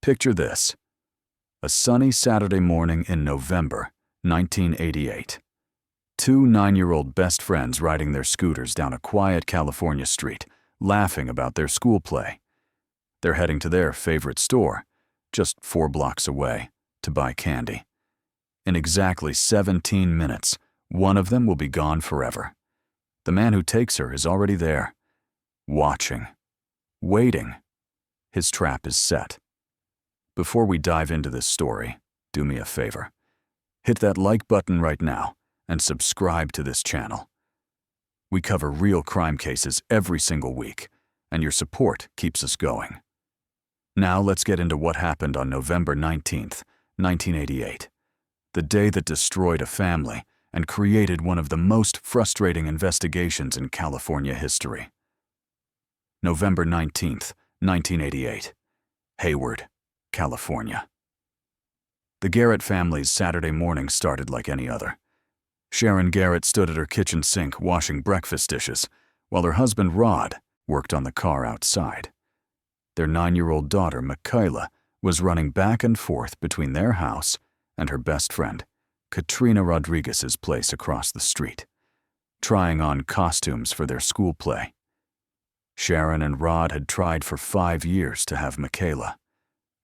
Picture this. A sunny Saturday morning in November 1988. Two 9-year-old best friends riding their scooters down a quiet California street, laughing about their school play. They're heading to their favorite store, just 4 blocks away, to buy candy. In exactly 17 minutes, one of them will be gone forever. The man who takes her is already there, watching, waiting. His trap is set. Before we dive into this story, do me a favor. Hit that like button right now and subscribe to this channel. We cover real crime cases every single week, and your support keeps us going. Now let's get into what happened on November 19th, 1988, the day that destroyed a family and created one of the most frustrating investigations in California history. November 19th, 1988, Hayward, California. The Garrett family's Saturday morning started like any other. Sharon Garrett stood at her kitchen sink washing breakfast dishes, while her husband Rod worked on the car outside. Their 9-year-old daughter, Michaela, was running back and forth between their house and her best friend, Katrina Rodriguez's place across the street, trying on costumes for their school play. Sharon and Rod had tried for 5 years to have Michaela.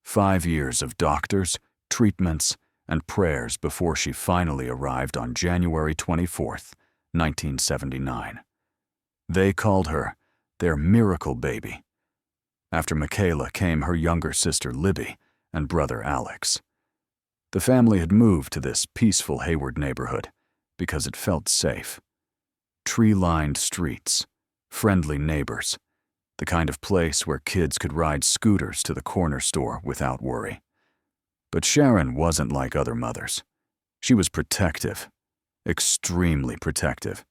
5 years of doctors, treatments, and prayers before she finally arrived on January 24th, 1979. They called her their miracle baby. After Michaela came her younger sister Libby and brother Alex. The family had moved to this peaceful Hayward neighborhood because it felt safe. Tree-lined streets, friendly neighbors, the kind of place where kids could ride scooters to the corner store without worry. But Sharon wasn't like other mothers. She was protective, extremely protective,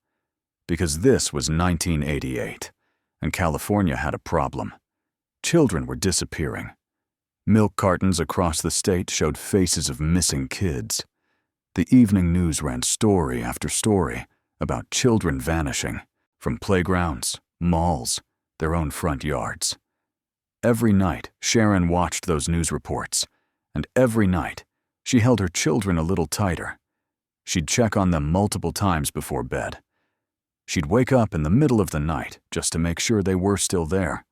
because this was 1988, and California had a problem. Children were disappearing. Milk cartons across the state showed faces of missing kids. The evening news ran story after story about children vanishing from playgrounds, malls, their own front yards. Every night, Sharon watched those news reports, and every night, she held her children a little tighter. She'd check on them multiple times before bed. She'd wake up in the middle of the night just to make sure they were still there.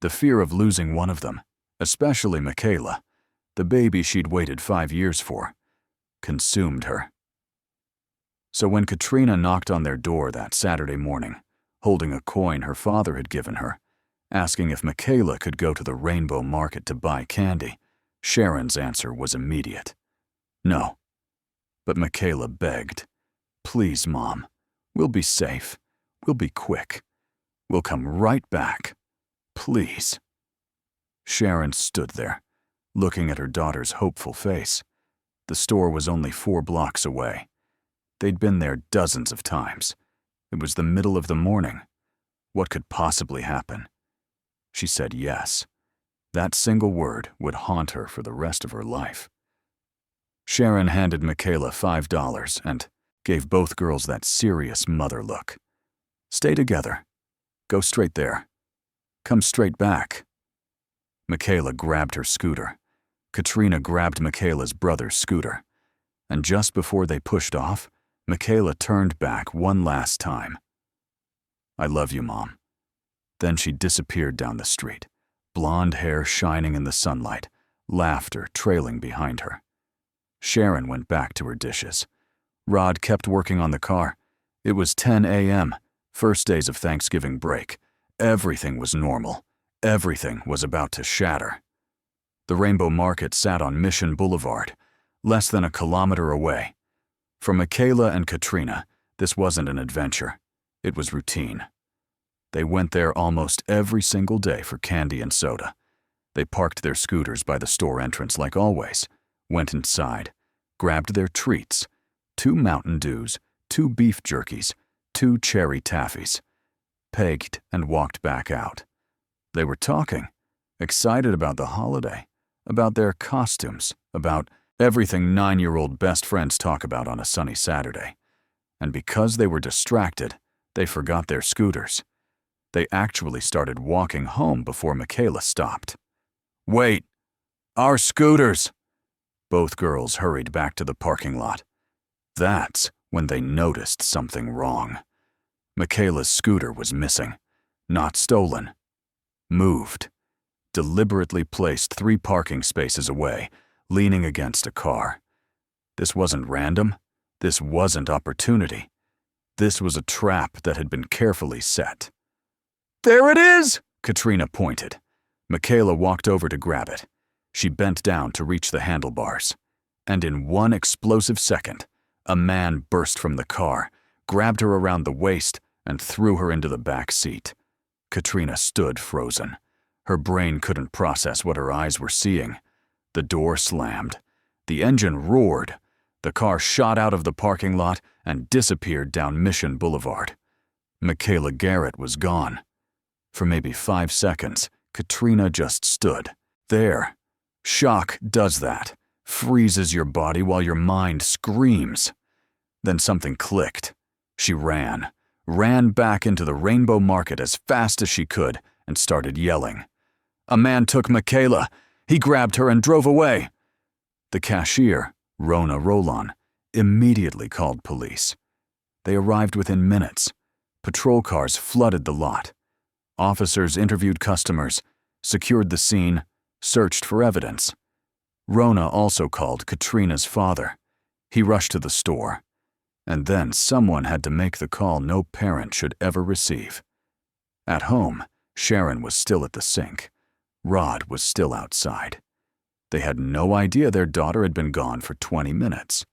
The fear of losing one of them, especially Michaela, the baby she'd waited 5 years for, consumed her. So when Katrina knocked on their door that Saturday morning, holding a coin her father had given her, asking if Michaela could go to the Rainbow Market to buy candy, Sharon's answer was immediate. No. But Michaela begged. Please, Mom. We'll be safe. We'll be quick. We'll come right back. Please. Sharon stood there, looking at her daughter's hopeful face. The store was only 4 blocks away. They'd been there dozens of times. It was the middle of the morning. What could possibly happen? She said yes. That single word would haunt her for the rest of her life. Sharon handed Michaela $5 and gave both girls that serious mother look. Stay together. Go straight there. Come straight back. Michaela grabbed her scooter. Katrina grabbed Michaela's brother's scooter. And just before they pushed off, Michaela turned back one last time. I love you, Mom. Then she disappeared down the street, blonde hair shining in the sunlight, laughter trailing behind her. Sharon went back to her dishes. Rod kept working on the car. It was 10 a.m., first days of Thanksgiving break. Everything was normal. Everything was about to shatter. The Rainbow Market sat on Mission Boulevard, less than a kilometer away. For Michaela and Katrina, this wasn't an adventure. It was routine. They went there almost every single day for candy and soda. They parked their scooters by the store entrance like always, went inside, grabbed their treats, 2 Mountain Dews, 2 beef jerkies, 2 cherry taffies, pegged and walked back out. They were talking, excited about the holiday, about their costumes, about everything 9-year-old best friends talk about on a sunny Saturday. And because they were distracted, they forgot their scooters. They actually started walking home before Michaela stopped. Wait, Our scooters! Both girls hurried back to the parking lot. That's when they noticed something wrong. Michaela's scooter was missing. Not stolen. Moved. Deliberately placed 3 parking spaces away, leaning against a car. This wasn't random. This wasn't opportunity. This was a trap that had been carefully set. "There it is!" Katrina pointed. Michaela walked over to grab it. She bent down to reach the handlebars. And in one explosive second, a man burst from the car, grabbed her around the waist, and threw her into the back seat. Katrina stood frozen. Her brain couldn't process what her eyes were seeing. The door slammed. The engine roared. The car shot out of the parking lot and disappeared down Mission Boulevard. Michaela Garrett was gone. For maybe 5 seconds, Katrina just stood there. Shock does that. Freezes your body while your mind screams. Then something clicked. She ran back into the Rainbow Market as fast as she could and started yelling. A man took Michaela. He grabbed her and drove away. The cashier, Rona Roland, immediately called police. They arrived within minutes. Patrol cars flooded the lot. Officers interviewed customers, secured the scene, searched for evidence. Rona also called Katrina's father. He rushed to the store. And then someone had to make the call no parent should ever receive. At home, Sharon was still at the sink. Rod was still outside. They had no idea their daughter had been gone for 20 minutes.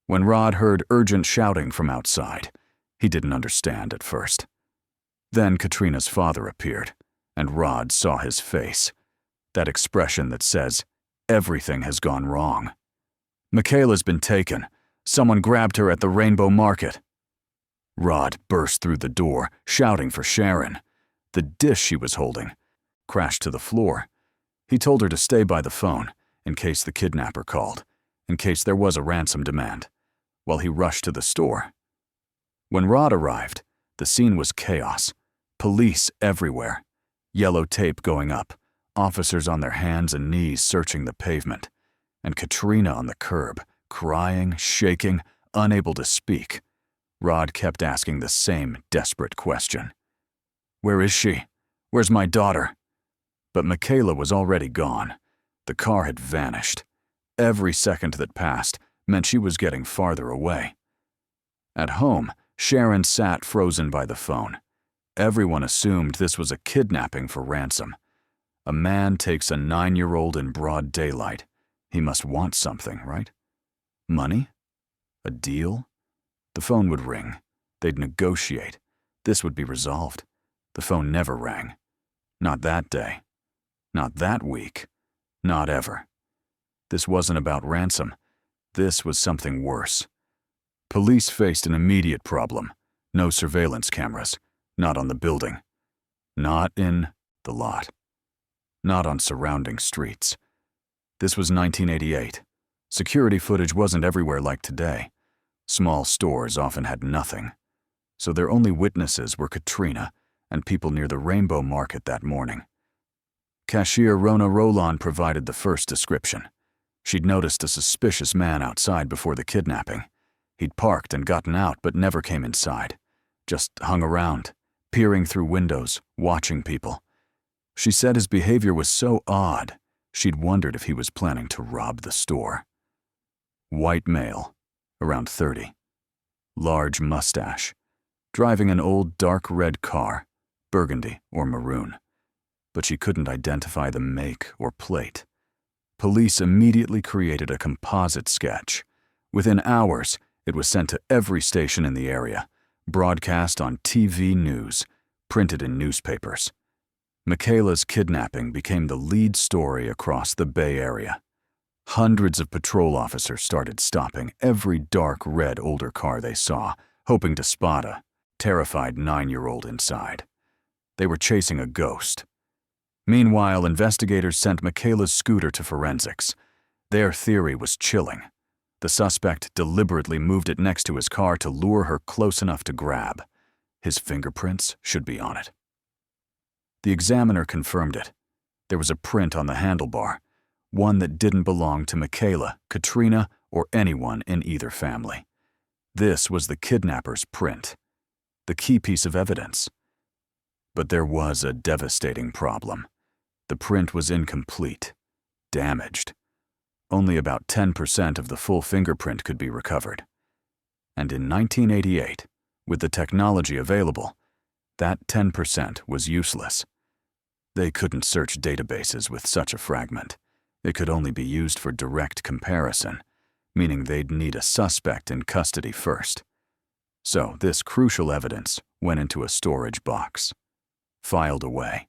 When Rod heard urgent shouting from outside, he didn't understand at first. Then Katrina's father appeared, and Rod saw his face. That expression that says, everything has gone wrong. Michaela's been taken. Someone grabbed her at the Rainbow Market. Rod burst through the door, shouting for Sharon. The dish she was holding crashed to the floor. He told her to stay by the phone, in case the kidnapper called, in case there was a ransom demand, while he rushed to the store. When Rod arrived, the scene was chaos. Police everywhere. Yellow tape going up, officers on their hands and knees searching the pavement, and Katrina on the curb, crying, shaking, unable to speak. Rod kept asking the same desperate question. Where is she? Where's my daughter? But Michaela was already gone. The car had vanished. Every second that passed meant she was getting farther away. At home, Sharon sat frozen by the phone. Everyone assumed this was a kidnapping for ransom. A man takes a 9-year-old in broad daylight. He must want something, right? Money? A deal? The phone would ring. They'd negotiate. This would be resolved. The phone never rang. Not that day. Not that week. Not ever. This wasn't about ransom. This was something worse. Police faced an immediate problem. No surveillance cameras. Not on the building. Not in the lot. Not on surrounding streets. This was 1988. Security footage wasn't everywhere like today. Small stores often had nothing. So their only witnesses were Katrina and people near the Rainbow Market that morning. Cashier Rona Roland provided the first description. She'd noticed a suspicious man outside before the kidnapping. He'd parked and gotten out but never came inside. Just hung around, peering through windows, watching people. She said his behavior was so odd, she'd wondered if he was planning to rob the store. White male, around 30. Large mustache. Driving an old dark red car, burgundy or maroon. But she couldn't identify the make or plate. Police immediately created a composite sketch. Within hours, it was sent to every station in the area, broadcast on TV news, printed in newspapers. Michaela's kidnapping became the lead story across the Bay Area. Hundreds of patrol officers started stopping every dark red older car they saw, hoping to spot a terrified 9-year-old inside. They were chasing a ghost. Meanwhile, investigators sent Michaela's scooter to forensics. Their theory was chilling. The suspect deliberately moved it next to his car to lure her close enough to grab. His fingerprints should be on it. The examiner confirmed it. There was a print on the handlebar. one that didn't belong to Michaela, Katrina, or anyone in either family. This was the kidnapper's print, the key piece of evidence. But there was a devastating problem. The print was incomplete, damaged. Only about 10% of the full fingerprint could be recovered. And in 1988, with the technology available, that 10% was useless. They couldn't search databases with such a fragment. It could only be used for direct comparison, meaning they'd need a suspect in custody first. So this crucial evidence went into a storage box, filed away,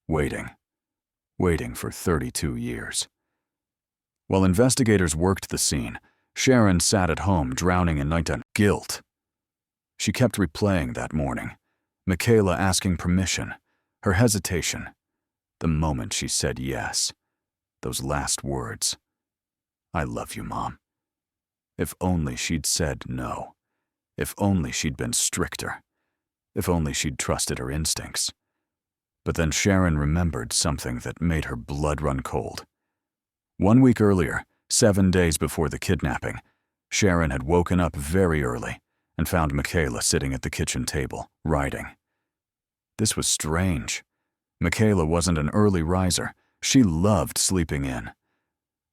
waiting for 32 years. While investigators worked the scene, Sharon sat at home drowning in nighttime guilt. She kept replaying that morning, Michaela asking permission, her hesitation, the moment she said yes, those last words. "I love you, Mom." If only she'd said no. If only she'd been stricter. If only she'd trusted her instincts. But then Sharon remembered something that made her blood run cold. 1 week earlier, 7 days before the kidnapping, Sharon had woken up very early and found Michaela sitting at the kitchen table, writing. This was strange. Michaela wasn't an early riser. She loved sleeping in.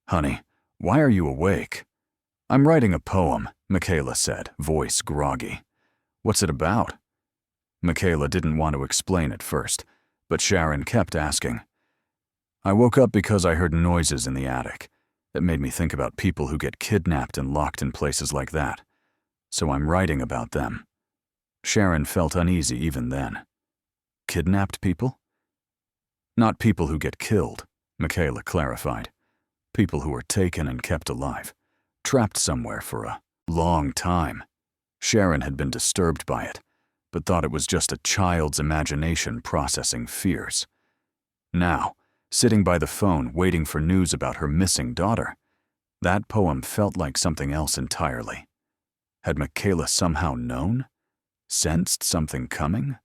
"Honey, why are you awake?" "I'm writing a poem," Michaela said, voice groggy. "What's it about?" Michaela didn't want to explain at first, but Sharon kept asking. "I woke up because I heard noises in the attic. It made me think about people who get kidnapped and locked in places like that. So I'm writing about them." Sharon felt uneasy even then. Kidnapped people? Not people who get killed, Michaela clarified. People who are taken and kept alive, trapped somewhere for a long time. Sharon had been disturbed by it, but thought it was just a child's imagination processing fears. Now, sitting by the phone waiting for news about her missing daughter, that poem felt like something else entirely. Had Michaela somehow known? Sensed something coming?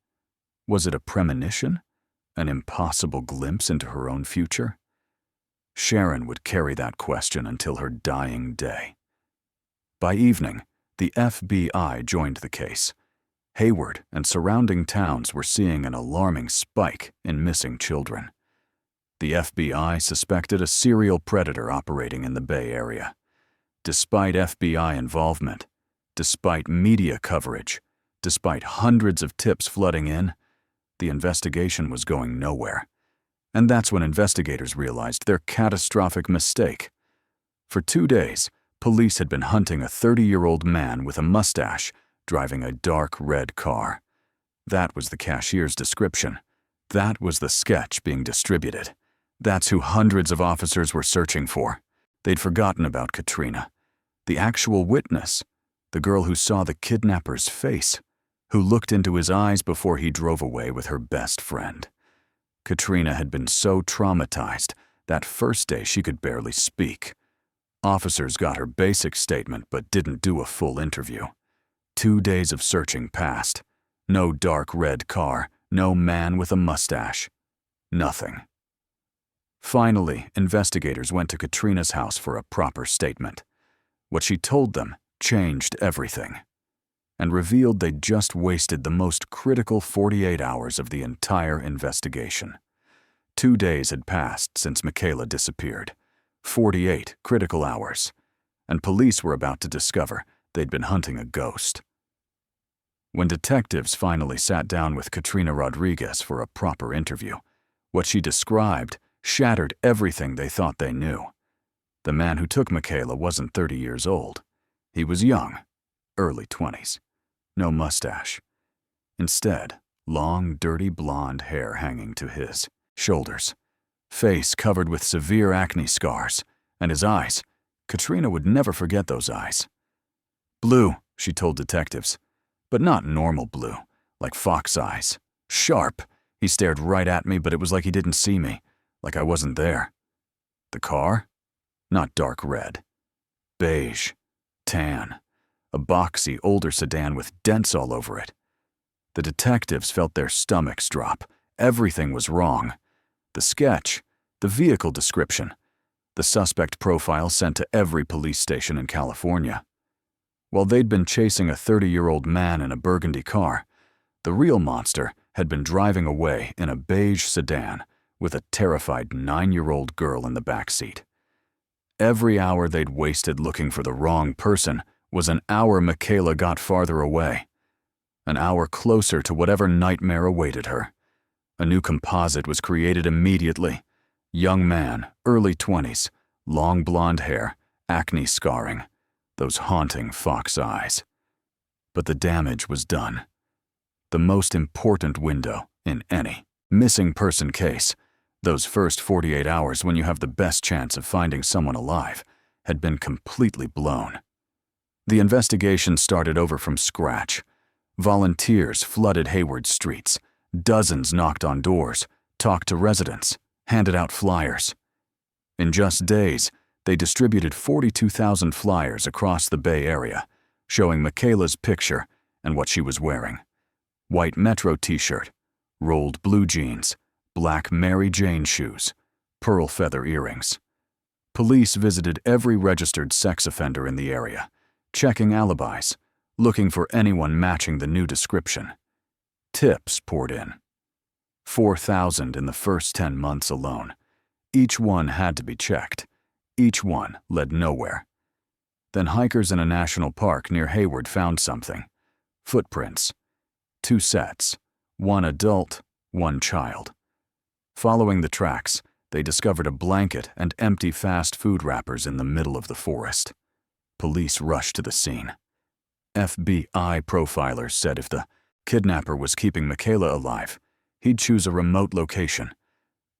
Was it a premonition? An impossible glimpse into her own future? Sharon would carry that question until her dying day. By evening, the FBI joined the case. Hayward and surrounding towns were seeing an alarming spike in missing children. The FBI suspected a serial predator operating in the Bay Area. Despite FBI involvement, despite media coverage, despite hundreds of tips flooding in, the investigation was going nowhere. And that's when investigators realized their catastrophic mistake. For 2 days, police had been hunting a 30-year-old man with a mustache driving a dark red car. That was the cashier's description. That was the sketch being distributed. That's who hundreds of officers were searching for. They'd forgotten about Katrina, the actual witness, the girl who saw the kidnapper's face, who looked into his eyes before he drove away with her best friend. Katrina had been so traumatized that first day she could barely speak. Officers got her basic statement but didn't do a full interview. 2 days of searching passed. No dark red car, no man with a mustache. Nothing. Finally, investigators went to Katrina's house for a proper statement. What she told them changed everything, and revealed they'd just wasted the most critical 48 hours of the entire investigation. 2 days had passed since Michaela disappeared. 48 critical hours, and police were about to discover they'd been hunting a ghost. When detectives finally sat down with Katrina Rodriguez for a proper interview, what she described shattered everything they thought they knew. The man who took Michaela wasn't 30 years old. He was young, early 20s. No mustache. Instead, long, dirty blonde hair hanging to his shoulders, face covered with severe acne scars, and his eyes. Katrina would never forget those eyes. Blue, she told detectives, but not normal blue, like fox eyes. Sharp. He stared right at me, but it was like he didn't see me, like I wasn't there. The car? Not dark red. Beige. Tan. A boxy, older sedan with dents all over it. The detectives felt their stomachs drop. Everything was wrong. The sketch, the vehicle description. the suspect profile sent to every police station in California. While they'd been chasing a 30-year-old man in a burgundy car, the real monster had been driving away in a beige sedan with a terrified 9-year-old girl in the back seat. Every hour they'd wasted looking for the wrong person was an hour Michaela got farther away, an hour closer to whatever nightmare awaited her. A new composite was created immediately. Young man, early 20s, long blonde hair, acne scarring, those haunting fox eyes. But the damage was done. The most important window in any missing person case, those first 48 hours when you have the best chance of finding someone alive, had been completely blown. The investigation started over from scratch. Volunteers flooded Hayward's streets. Dozens knocked on doors, talked to residents, handed out flyers. In just days, they distributed 42,000 flyers across the Bay Area, showing Michaela's picture and what she was wearing. White Metro t-shirt, rolled blue jeans, black Mary Jane shoes, pearl feather earrings. Police visited every registered sex offender in the area, checking alibis, looking for anyone matching the new description. Tips poured in. 4,000 in the first 10 months alone. Each one had to be checked. Each one led nowhere. Then hikers in a national park near Hayward found something. Footprints. 2 sets, 1 adult, 1 child. Following the tracks, they discovered a blanket and empty fast food wrappers in the middle of the forest. Police rushed to the scene. FBI profilers said if the kidnapper was keeping Michaela alive, he'd choose a remote location.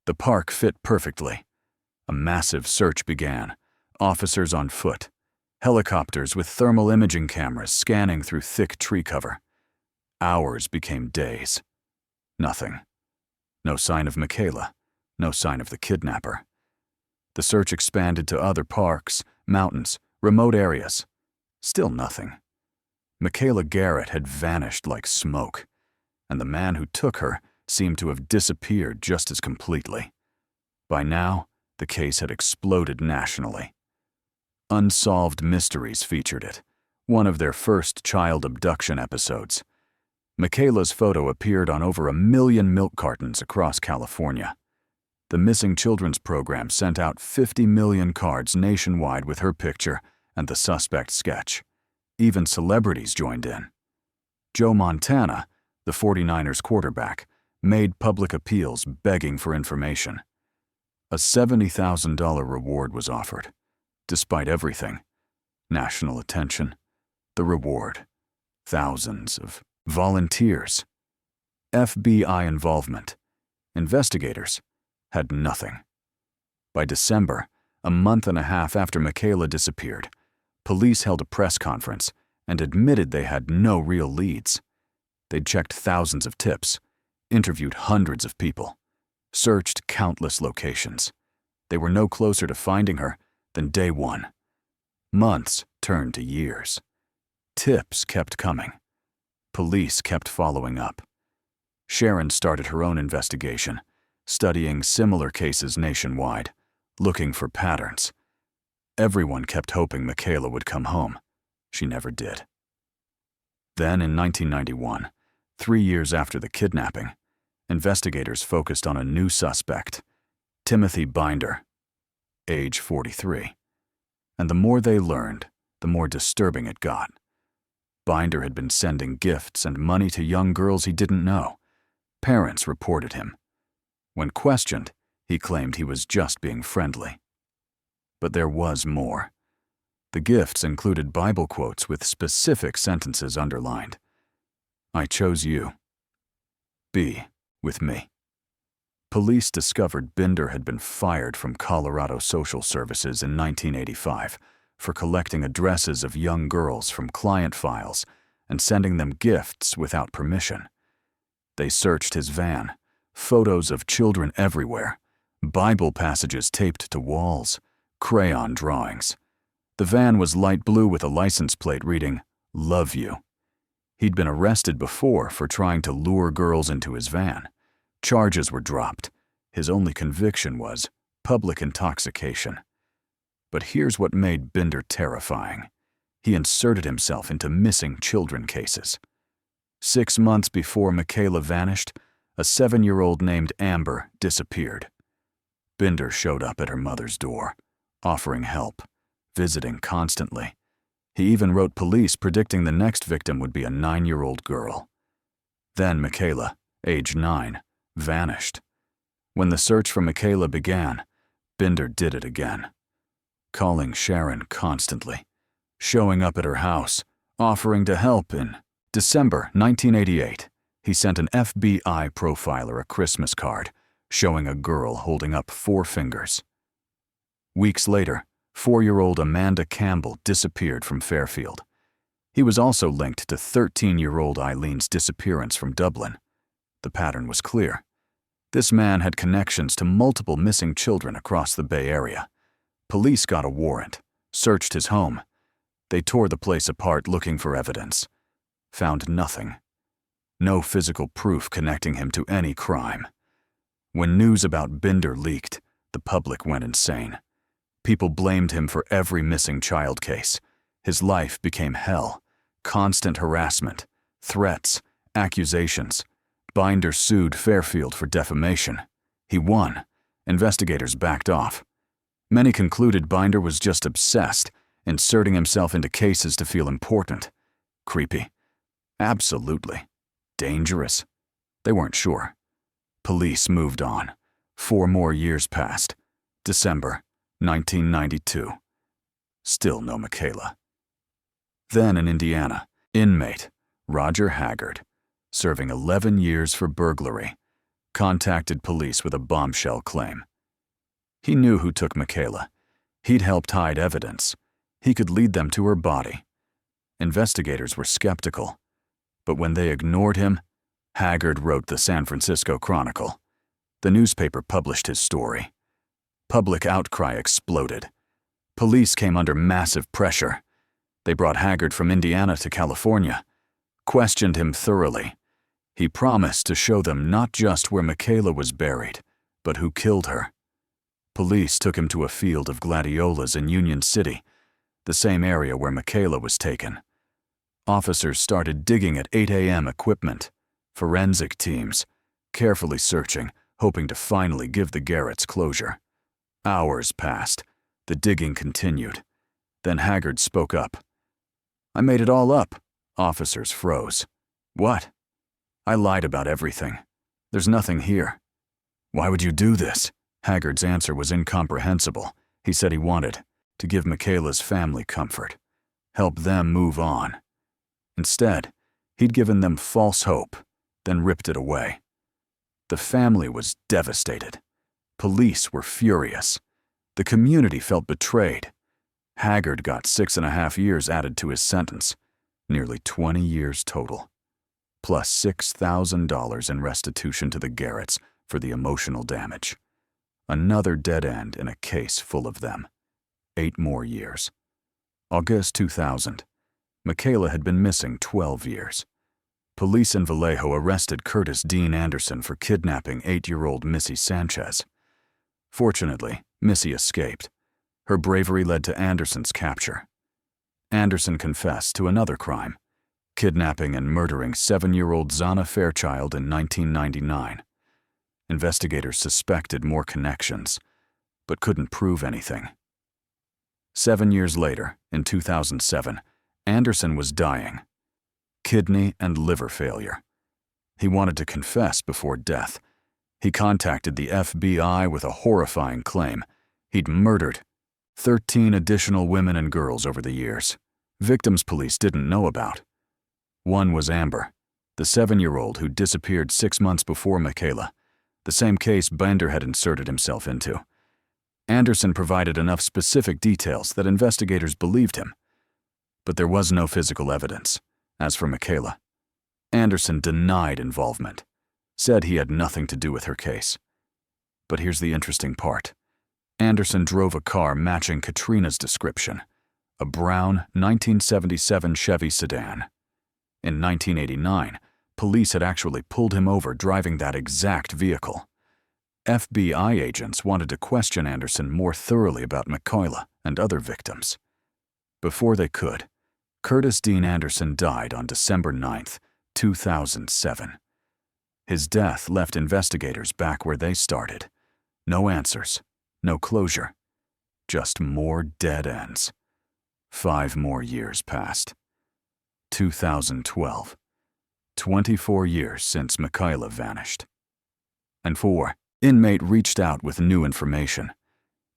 The park fit perfectly. A massive search began, officers on foot, helicopters with thermal imaging cameras scanning through thick tree cover. Hours became days. Nothing. No sign of Michaela, no sign of the kidnapper. The search expanded to other parks, mountains, remote areas. Still nothing. Michaela Garrett had vanished like smoke, and the man who took her seemed to have disappeared just as completely. By now, the case had exploded nationally. Unsolved Mysteries featured it, one of their first child abduction episodes. Michaela's photo appeared on over 1 million milk cartons across California. The Missing Children's Program sent out 50 million cards nationwide with her picture and the suspect sketch. Even celebrities joined in. Joe Montana, the 49ers quarterback, made public appeals begging for information. A $70,000 reward was offered. Despite everything, national attention, the reward, thousands of volunteers, FBI involvement, investigators had nothing. By December, a month and a half after Michaela disappeared, police held a press conference and admitted they had no real leads. They'd checked thousands of tips, interviewed hundreds of people, searched countless locations. They were no closer to finding her than day one. Months turned to years. Tips kept coming. Police kept following up. Sharon started her own investigation, studying similar cases nationwide, looking for patterns. Everyone kept hoping Michaela would come home. She never did. Then in 1991, 3 years after the kidnapping, investigators focused on a new suspect, Timothy Binder, age 43. And the more they learned, the more disturbing it got. Binder had been sending gifts and money to young girls he didn't know. Parents reported him. When questioned, he claimed he was just being friendly. But there was more. The gifts included Bible quotes with specific sentences underlined. I chose you. Be with me. Police discovered Binder had been fired from Colorado Social Services in 1985 for collecting addresses of young girls from client files and sending them gifts without permission. They searched his van, photos of children everywhere, Bible passages taped to walls, crayon drawings. The van was light blue with a license plate reading, "Love You." He'd been arrested before for trying to lure girls into his van. Charges were dropped. His only conviction was public intoxication. But here's what made Binder terrifying. He inserted himself into missing children cases. 6 months before Michaela vanished, a 7-year-old named Amber disappeared. Binder showed up at her mother's door, offering help, visiting constantly. He even wrote police predicting the next victim would be a 9-year-old girl. Then Michaela, age 9, vanished. When the search for Michaela began, Binder did it again. Calling Sharon constantly, showing up at her house, offering to help. In December 1988, he sent an FBI profiler a Christmas card showing a girl holding up 4 fingers. Weeks later, 4-year-old Amanda Campbell disappeared from Fairfield. He was also linked to 13-year-old Eileen's disappearance from Dublin. The pattern was clear. This man had connections to multiple missing children across the Bay Area. Police got a warrant, searched his home. They tore the place apart looking for evidence. Found nothing. No physical proof connecting him to any crime. When news about Binder leaked, the public went insane. People blamed him for every missing child case. His life became hell. Constant harassment, threats, accusations. Binder sued Fairfield for defamation. He won. Investigators backed off. Many concluded Binder was just obsessed, inserting himself into cases to feel important. Creepy. Absolutely. Dangerous. They weren't sure. Police moved on. 4 more years passed. December 1992. Still no Michaela. Then in Indiana, inmate Roger Haggard, serving 11 years for burglary, contacted police with a bombshell claim. He knew who took Michaela. He'd helped hide evidence. He could lead them to her body. Investigators were skeptical, but when they ignored him, Haggard wrote the San Francisco Chronicle. The newspaper published his story. Public outcry exploded. Police came under massive pressure. They brought Haggard from Indiana to California, questioned him thoroughly. He promised to show them not just where Michaela was buried, but who killed her. Police took him to a field of gladiolas in Union City, the same area where Michaela was taken. Officers started digging at 8 a.m. equipment, forensic teams, carefully searching, hoping to finally give the Garretts closure. Hours passed. The digging continued. Then Haggard spoke up. "I made it all up." Officers froze. "What?" "I lied about everything. There's nothing here." "Why would you do this?" Haggard's answer was incomprehensible. He said he wanted to give Michaela's family comfort, help them move on. Instead, he'd given them false hope, then ripped it away. The family was devastated. Police were furious. The community felt betrayed. Haggard got 6.5 years added to his sentence, nearly 20 years total, plus $6,000 in restitution to the Garretts for the emotional damage. Another dead end in a case full of them. 8 more years. August 2000. Michaela had been missing 12 years. Police in Vallejo arrested Curtis Dean Anderson for kidnapping 8-year-old Missy Sanchez. Fortunately, Missy escaped. Her bravery led to Anderson's capture. Anderson confessed to another crime, kidnapping and murdering 7-year-old Zana Fairchild in 1999. Investigators suspected more connections, but couldn't prove anything. 7 years later, in 2007, Anderson was dying. Kidney and liver failure. He wanted to confess before death. He contacted the FBI with a horrifying claim. He'd murdered 13 additional women and girls over the years. Victims police didn't know about. One was Amber, the 7-year-old who disappeared 6 months before Michaela, the same case Binder had inserted himself into. Anderson provided enough specific details that investigators believed him. But there was no physical evidence. As for Michaela, Anderson denied involvement, said he had nothing to do with her case. But here's the interesting part. Anderson drove a car matching Katrina's description, a brown 1977 Chevy sedan. In 1989, police had actually pulled him over driving that exact vehicle. FBI agents wanted to question Anderson more thoroughly about Michaela and other victims. Before they could, Curtis Dean Anderson died on December 9, 2007. His death left investigators back where they started. No answers, no closure, just more dead ends. 5 more years passed. 2012. 24 years since Michaela vanished. And 4. Inmate reached out with new information.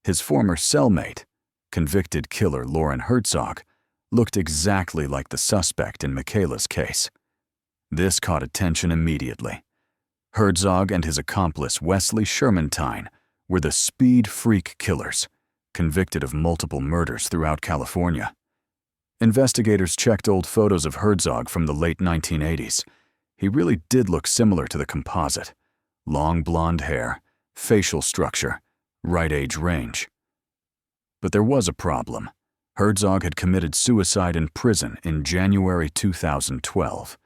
His former cellmate, convicted killer Lauren Herzog, looked exactly like the suspect in Michaela's case. This caught attention immediately. Herzog and his accomplice Wesley Shermantine were the speed freak killers, convicted of multiple murders throughout California. Investigators checked old photos of Herzog from the late 1980s. He really did look similar to the composite. Long blonde hair, facial structure, right age range. But there was a problem. Herzog had committed suicide in prison in January 2012,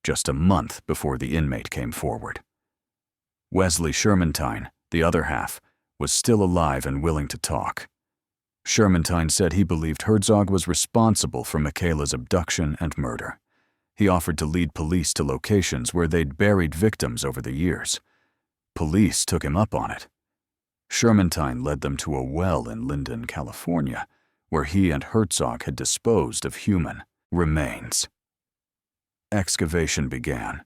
just a month before the inmate came forward. Wesley Shermantine, the other half, was still alive and willing to talk. Shermantine said he believed Herzog was responsible for Michaela's abduction and murder. He offered to lead police to locations where they'd buried victims over the years. Police took him up on it. Shermantine led them to a well in Linden, California, where he and Herzog had disposed of human remains. Excavation began.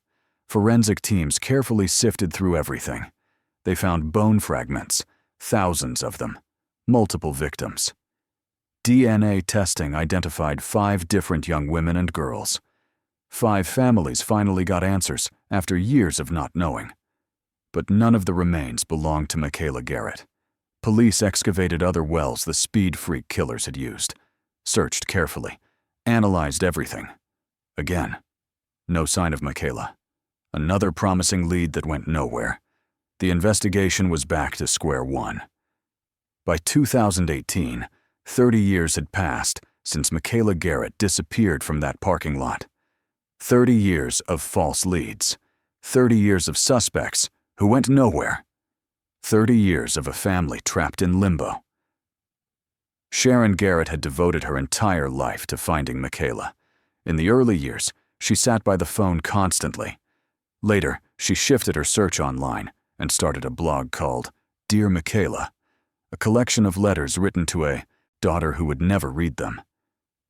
Forensic teams carefully sifted through everything. They found bone fragments, thousands of them, multiple victims. DNA testing identified 5 different young women and girls. 5 families finally got answers after years of not knowing. But none of the remains belonged to Michaela Garrett. Police excavated other wells the speed freak killers had used, searched carefully, analyzed everything. Again, no sign of Michaela. Another promising lead that went nowhere. The investigation was back to square one. By 2018, 30 years had passed since Michaela Garrett disappeared from that parking lot. 30 years of false leads. 30 years of suspects who went nowhere. 30 years of a family trapped in limbo. Sharon Garrett had devoted her entire life to finding Michaela. In the early years, she sat by the phone constantly. Later, she shifted her search online and started a blog called Dear Michaela, a collection of letters written to a daughter who would never read them.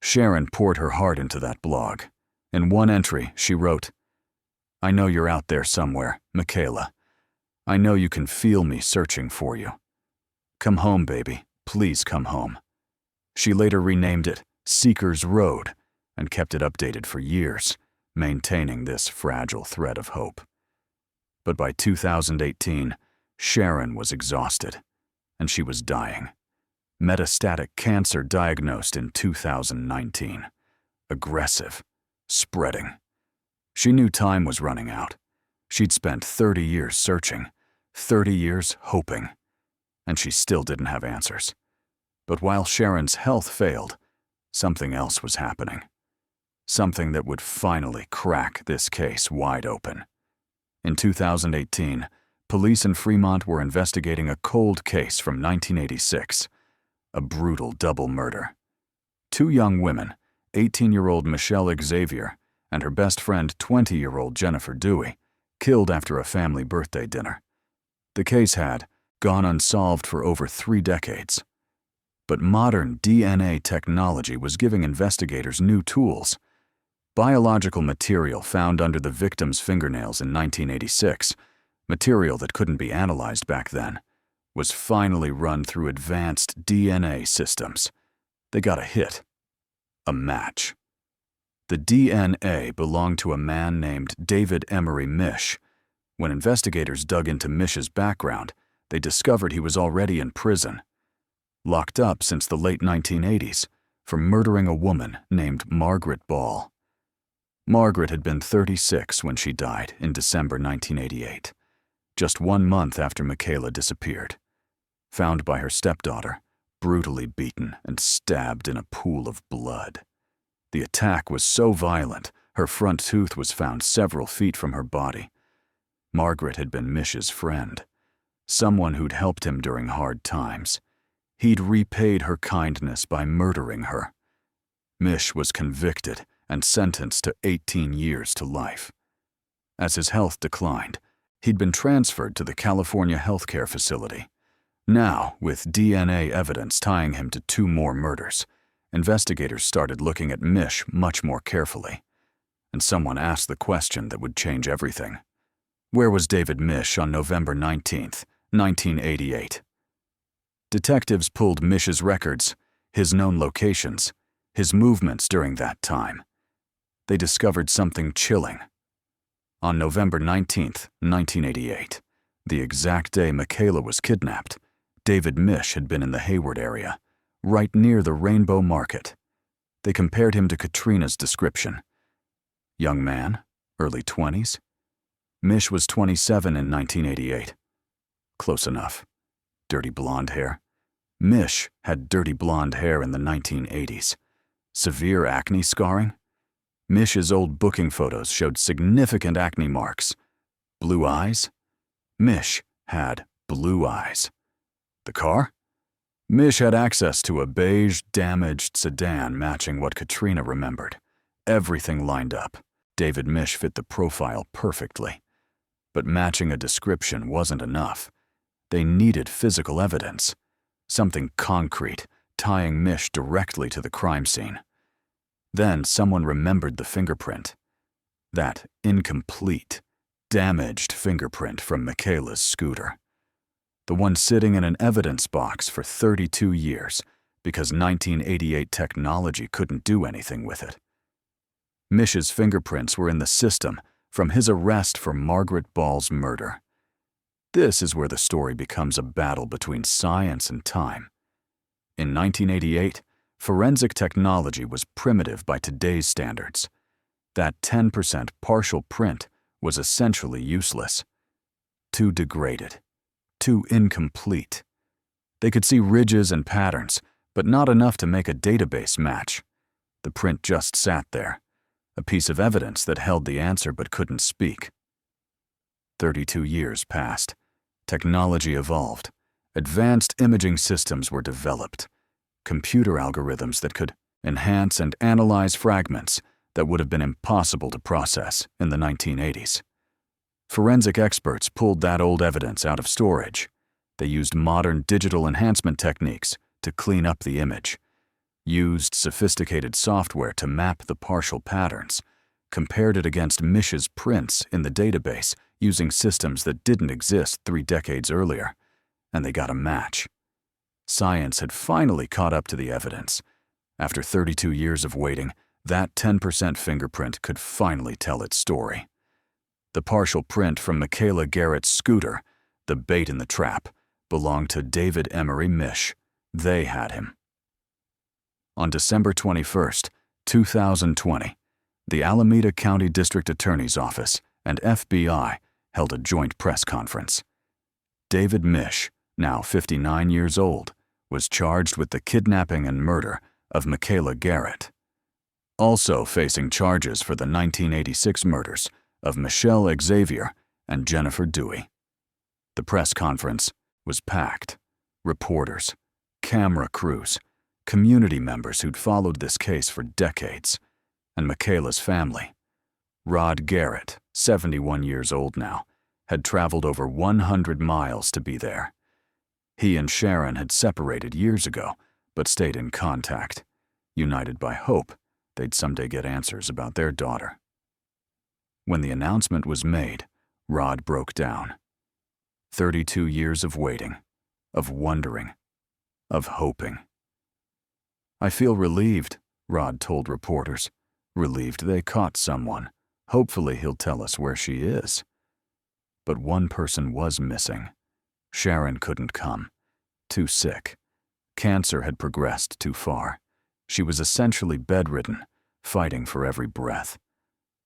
Sharon poured her heart into that blog. In one entry, she wrote, "I know you're out there somewhere, Michaela. I know you can feel me searching for you. Come home, baby. Please come home." She later renamed it Seeker's Road and kept it updated for years, maintaining this fragile thread of hope. But by 2018, Sharon was exhausted, and she was dying. Metastatic cancer diagnosed in 2019. Aggressive, spreading. She knew time was running out. She'd spent 30 years searching, 30 years hoping, and she still didn't have answers. But while Sharon's health failed, something else was happening. Something that would finally crack this case wide open. In 2018, police in Fremont were investigating a cold case from 1986, a brutal double murder. 2 young women, 18-year-old Michelle Xavier and her best friend 20-year-old Jennifer Dewey, killed after a family birthday dinner. The case had gone unsolved for over 3 decades. But modern DNA technology was giving investigators new tools. Biological material found under the victim's fingernails in 1986, material that couldn't be analyzed back then, was finally run through advanced DNA systems. They got a hit. A match. The DNA belonged to a man named David Emery Mish. When investigators dug into Mish's background, they discovered he was already in prison, locked up since the late 1980s for murdering a woman named Margaret Ball. Margaret had been 36 when she died in December 1988, just 1 month after Michaela disappeared. Found by her stepdaughter, brutally beaten and stabbed in a pool of blood. The attack was so violent, her front tooth was found several feet from her body. Margaret had been Mish's friend, someone who'd helped him during hard times. He'd repaid her kindness by murdering her. Mish was convicted and sentenced to 18 years to life. As his health declined, he'd been transferred to the California healthcare facility. Now, with DNA evidence tying him to 2 more murders, investigators started looking at Mish much more carefully. And someone asked the question that would change everything. Where was David Mish on November 19, 1988? Detectives pulled Mish's records, his known locations, his movements during that time. They discovered something chilling. On November 19, 1988, the exact day Michaela was kidnapped, David Mish had been in the Hayward area, right near the Rainbow Market. They compared him to Katrina's description. Young man, early 20s. Mish was 27 in 1988. Close enough. Dirty blonde hair. Mish had dirty blonde hair in the 1980s. Severe acne scarring. Mish's old booking photos showed significant acne marks. Blue eyes? Mish had blue eyes. The car? Mish had access to a beige, damaged sedan matching what Katrina remembered. Everything lined up. David Mish fit the profile perfectly. But matching a description wasn't enough. They needed physical evidence. Something concrete, tying Mish directly to the crime scene. Then someone remembered the fingerprint. That incomplete, damaged fingerprint from Michaela's scooter. The one sitting in an evidence box for 32 years because 1988 technology couldn't do anything with it. Mish's fingerprints were in the system from his arrest for Margaret Ball's murder. This is where the story becomes a battle between science and time. In 1988, forensic technology was primitive by today's standards. That 10% partial print was essentially useless. Too degraded. Too incomplete. They could see ridges and patterns, but not enough to make a database match. The print just sat there, a piece of evidence that held the answer but couldn't speak. 32 years passed. Technology evolved. Advanced imaging systems were developed. Computer algorithms that could enhance and analyze fragments that would have been impossible to process in the 1980s. Forensic experts pulled that old evidence out of storage. They used modern digital enhancement techniques to clean up the image, used sophisticated software to map the partial patterns, compared it against Mish's prints in the database using systems that didn't exist 3 decades earlier, and they got a match. Science had finally caught up to the evidence. After 32 years of waiting, that 10% fingerprint could finally tell its story. The partial print from Michaela Garrett's scooter, the bait in the trap, belonged to David Emery Mish. They had him. On December 21, 2020, the Alameda County District Attorney's Office and FBI held a joint press conference. David Mish, now 59 years old, was charged with the kidnapping and murder of Michaela Garrett. Also facing charges for the 1986 murders of Michelle Xavier and Jennifer Dewey. The press conference was packed. Reporters, camera crews, community members who'd followed this case for decades, and Michaela's family. Rod Garrett, 71 years old now, had traveled over 100 miles to be there. He and Sharon had separated years ago, but stayed in contact, united by hope they'd someday get answers about their daughter. When the announcement was made, Rod broke down. 32 years of waiting, of wondering, of hoping. "I feel relieved," Rod told reporters. "Relieved they caught someone. Hopefully he'll tell us where she is." But one person was missing. Sharon couldn't come. Too sick. Cancer had progressed too far. She was essentially bedridden, fighting for every breath.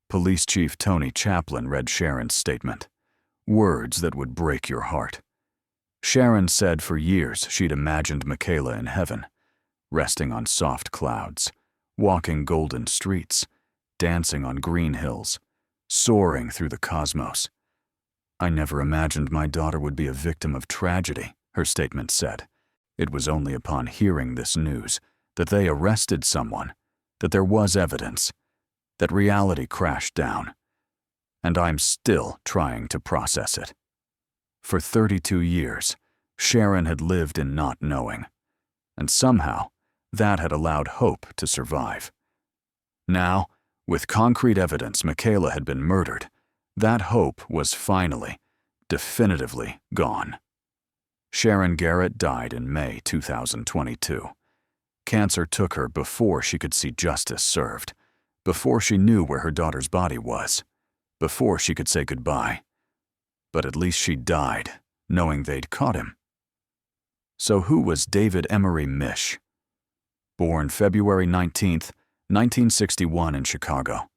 Police Chief Tony Chaplin read Sharon's statement. Words that would break your heart. Sharon said for years she'd imagined Michaela in heaven, resting on soft clouds, walking golden streets, dancing on green hills, soaring through the cosmos. "I never imagined my daughter would be a victim of tragedy," her statement said. It was only upon hearing this news that they arrested someone, that there was evidence, that reality crashed down. And I'm still trying to process it. For 32 years, Sharon had lived in not knowing, and somehow that had allowed hope to survive. Now, with concrete evidence Michaela had been murdered, that hope was finally, definitively gone. Sharon Garrett died in May 2022. Cancer took her before she could see justice served, before she knew where her daughter's body was, before she could say goodbye. But at least she died, knowing they'd caught him. So who was David Emery Mish? Born February 19, 1961 in Chicago.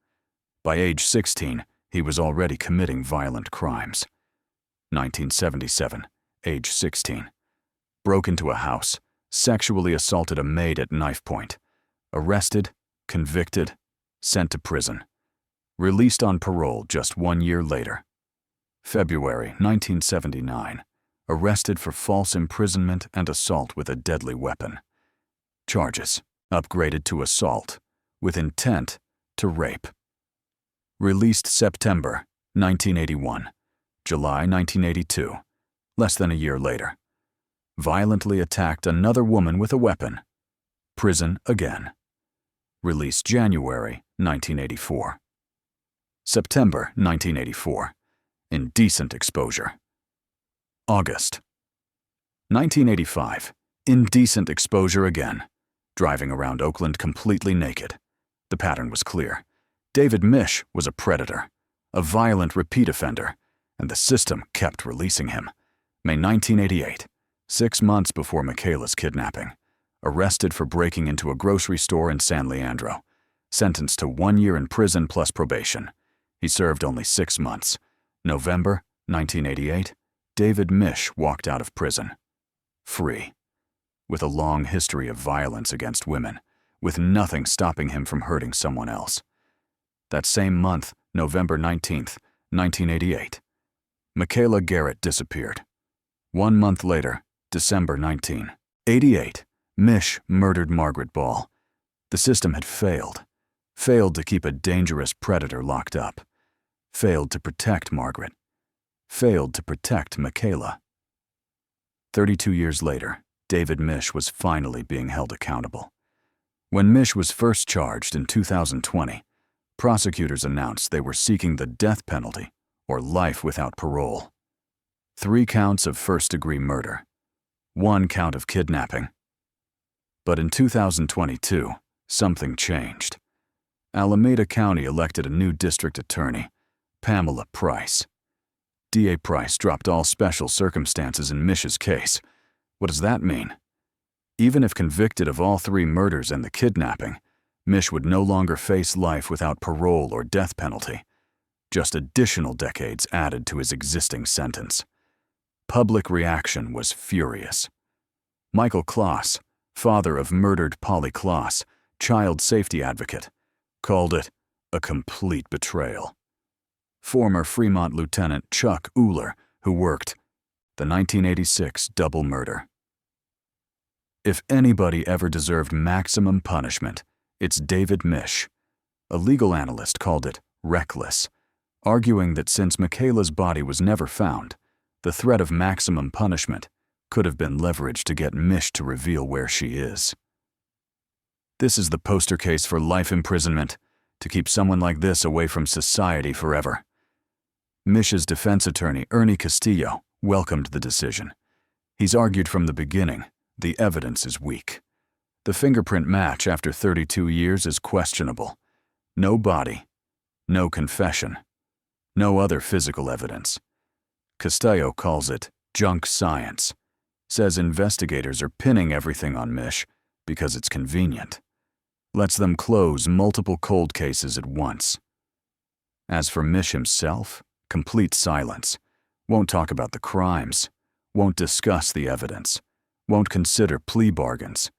By age 16, he was already committing violent crimes. 1977, age 16. Broke into a house, sexually assaulted a maid at knife point. Arrested, convicted, sent to prison. Released on parole just 1 year later. February 1979. Arrested for false imprisonment and assault with a deadly weapon. Charges upgraded to assault, with intent to rape. Released September 1981. July 1982, less than a year later. Violently attacked another woman with a weapon. Prison again. Released January 1984. September 1984. Indecent exposure. August 1985. Indecent exposure again. Driving around Oakland completely naked. The pattern was clear. David Mish was a predator, a violent repeat offender, and the system kept releasing him. May 1988, 6 months before Michaela's kidnapping. Arrested for breaking into a grocery store in San Leandro. Sentenced to 1 year in prison plus probation. He served only 6 months. November 1988, David Mish walked out of prison. Free. With a long history of violence against women, with nothing stopping him from hurting someone else. That same month, November 19th, 1988, Michaela Garrett disappeared. 1 month later, December 1988, Mish murdered Margaret Ball. The system had failed. Failed to keep a dangerous predator locked up. Failed to protect Margaret. Failed to protect Michaela. 32 years later, David Mish was finally being held accountable. When Mish was first charged in 2020, prosecutors announced they were seeking the death penalty or life without parole. 3 counts of first-degree murder. 1 count of kidnapping. But in 2022, something changed. Alameda County elected a new district attorney, Pamela Price. DA Price dropped all special circumstances in Mish's case. What does that mean? Even if convicted of all 3 murders and the kidnapping, Mish would no longer face life without parole or death penalty. Just additional decades added to his existing sentence. Public reaction was furious. Michael Kloss, father of murdered Polly Kloss, child safety advocate, called it a complete betrayal. Former Fremont Lieutenant Chuck Uhler, who worked the 1986 double murder. If anybody ever deserved maximum punishment, it's David Mish. A legal analyst called it reckless, arguing that since Michaela's body was never found, the threat of maximum punishment could have been leveraged to get Mish to reveal where she is. This is the poster case for life imprisonment, to keep someone like this away from society forever. Mish's defense attorney, Ernie Castillo, welcomed the decision. He's argued from the beginning, the evidence is weak. The fingerprint match after 32 years is questionable. No body, no confession, no other physical evidence. Castillo calls it junk science, says investigators are pinning everything on Mish because it's convenient. Lets them close multiple cold cases at once. As for Mish himself, complete silence. Won't talk about the crimes, won't discuss the evidence, won't consider plea bargains.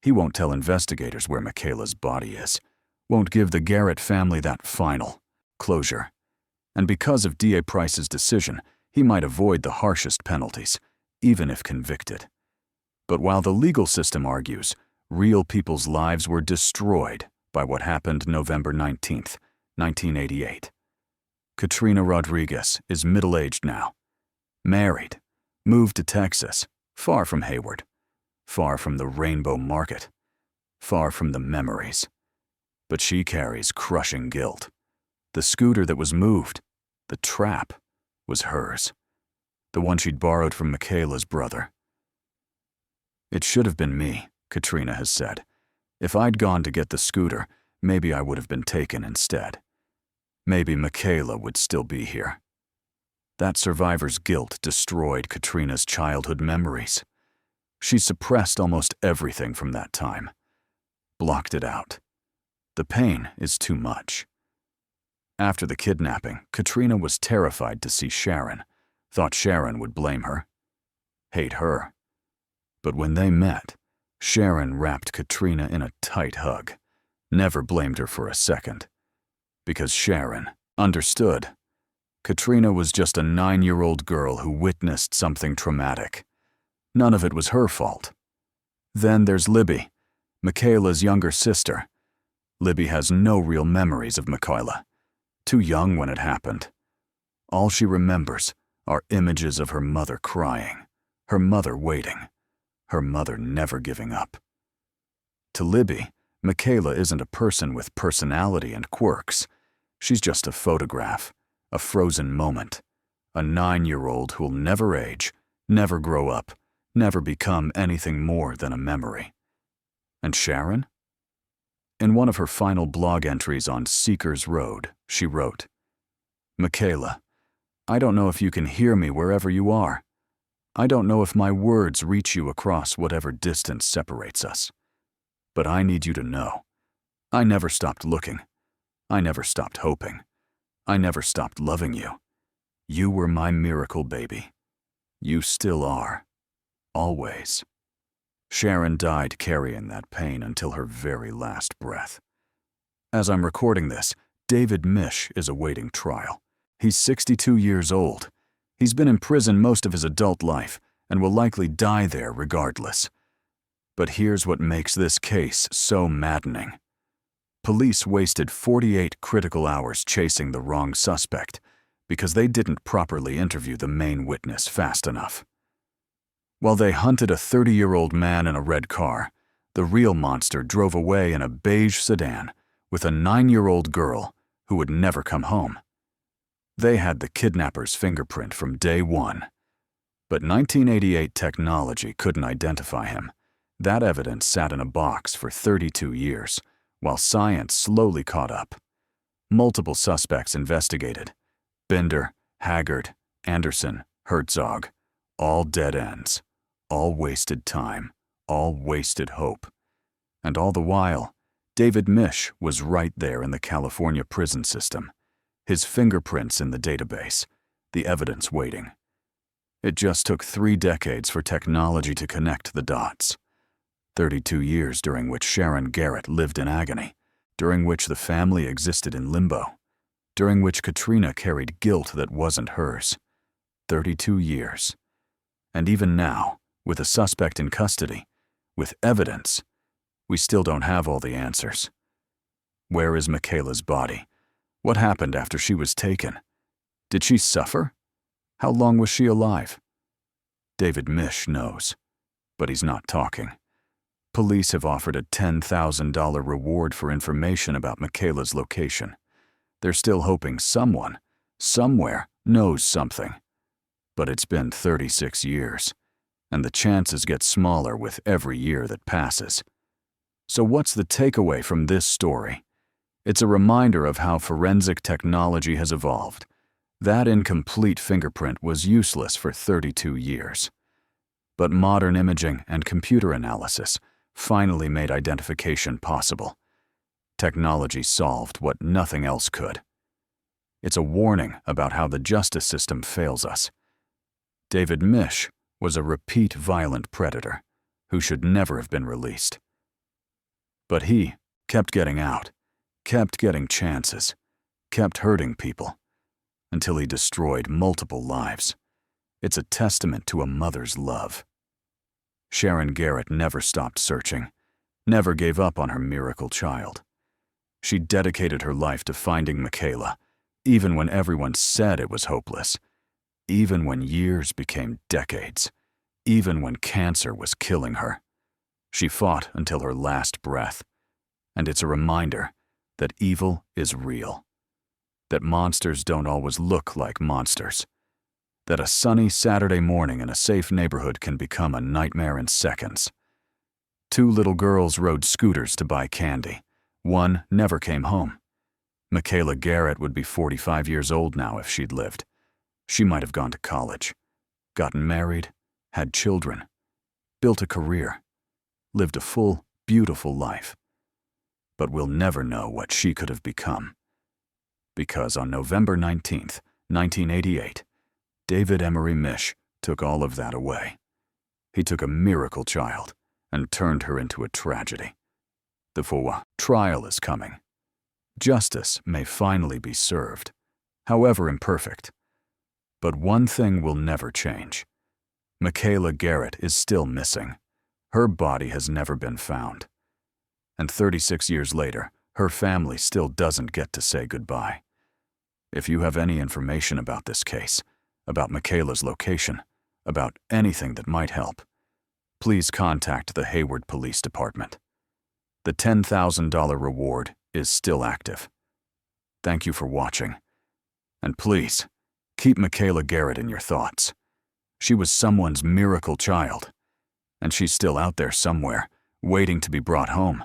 He won't tell investigators where Michaela's body is, won't give the Garrett family that final closure. And because of DA Price's decision, he might avoid the harshest penalties, even if convicted. But while the legal system argues, real people's lives were destroyed by what happened November 19th, 1988. Katrina Rodriguez is middle-aged now, married, moved to Texas, far from Hayward, far from the Rainbow Market, far from the memories. But she carries crushing guilt. The scooter that was moved, the trap, was hers. The one she'd borrowed from Michaela's brother. "It should have been me," Katrina has said. "If I'd gone to get the scooter, maybe I would have been taken instead. Maybe Michaela would still be here." That survivor's guilt destroyed Katrina's childhood memories. She suppressed almost everything from that time. Blocked it out. The pain is too much. After the kidnapping, Katrina was terrified to see Sharon, thought Sharon would blame her, hate her. But when they met, Sharon wrapped Katrina in a tight hug, never blamed her for a second. Because Sharon understood. Katrina was just a 9-year-old girl who witnessed something traumatic. None of it was her fault. Then there's Libby, Michaela's younger sister. Libby has no real memories of Michaela. Too young when it happened. All she remembers are images of her mother crying, her mother waiting, her mother never giving up. To Libby, Michaela isn't a person with personality and quirks. She's just a photograph, a frozen moment, a 9-year-old who'll never age, never grow up, never become anything more than a memory. And Sharon? In one of her final blog entries on Seekers Road, she wrote, "Michaela, I don't know if you can hear me wherever you are. I don't know if my words reach you across whatever distance separates us. But I need you to know, I never stopped looking. I never stopped hoping. I never stopped loving you. You were my miracle baby. You still are. Always." Sharon died carrying that pain until her very last breath. As I'm recording this, David Mish is awaiting trial. He's 62 years old. He's been in prison most of his adult life and will likely die there regardless. But here's what makes this case so maddening. Police wasted 48 critical hours chasing the wrong suspect because they didn't properly interview the main witness fast enough. While they hunted a 30-year-old man in a red car, the real monster drove away in a beige sedan with a 9-year-old girl who would never come home. They had the kidnapper's fingerprint from day one. But 1988 technology couldn't identify him. That evidence sat in a box for 32 years, while science slowly caught up. Multiple suspects investigated. Binder, Haggard, Anderson, Herzog, all dead ends. All wasted time, all wasted hope. And all the while, David Mish was right there in the California prison system, his fingerprints in the database, the evidence waiting. It just took 3 decades for technology to connect the dots. 32 years during which Sharon Garrett lived in agony, during which the family existed in limbo, during which Katrina carried guilt that wasn't hers. 32 years. And even now, with a suspect in custody, with evidence, we still don't have all the answers. Where is Michaela's body? What happened after she was taken? Did she suffer? How long was she alive? David Mish knows, but he's not talking. Police have offered a $10,000 reward for information about Michaela's location. They're still hoping someone, somewhere, knows something. But it's been 36 years. And the chances get smaller with every year that passes. So what's the takeaway from this story? It's a reminder of how forensic technology has evolved. That incomplete fingerprint was useless for 32 years. But modern imaging and computer analysis finally made identification possible. Technology solved what nothing else could. It's a warning about how the justice system fails us. David Mish was a repeat violent predator who should never have been released. But he kept getting out, kept getting chances, kept hurting people, until he destroyed multiple lives. It's a testament to a mother's love. Sharon Garrett never stopped searching, never gave up on her miracle child. She dedicated her life to finding Michaela, even when everyone said it was hopeless, even when years became decades, even when cancer was killing her. She fought until her last breath, and it's a reminder that evil is real, that monsters don't always look like monsters, that a sunny Saturday morning in a safe neighborhood can become a nightmare in seconds. Two little girls rode scooters to buy candy. One never came home. Michaela Garrett would be 45 years old now if she'd lived. She might have gone to college, gotten married, had children, built a career, lived a full, beautiful life. But we'll never know what she could have become. Because on November 19th, 1988, David Emery Mish took all of that away. He took a miracle child and turned her into a tragedy. The full trial is coming. Justice may finally be served, however imperfect. But one thing will never change. Michaela Garrett is still missing. Her body has never been found. And 36 years later, her family still doesn't get to say goodbye. If you have any information about this case, about Michaela's location, about anything that might help, please contact the Hayward Police Department. The $10,000 reward is still active. Thank you for watching. And please, keep Michaela Garrett in your thoughts. She was someone's miracle child, and she's still out there somewhere, waiting to be brought home.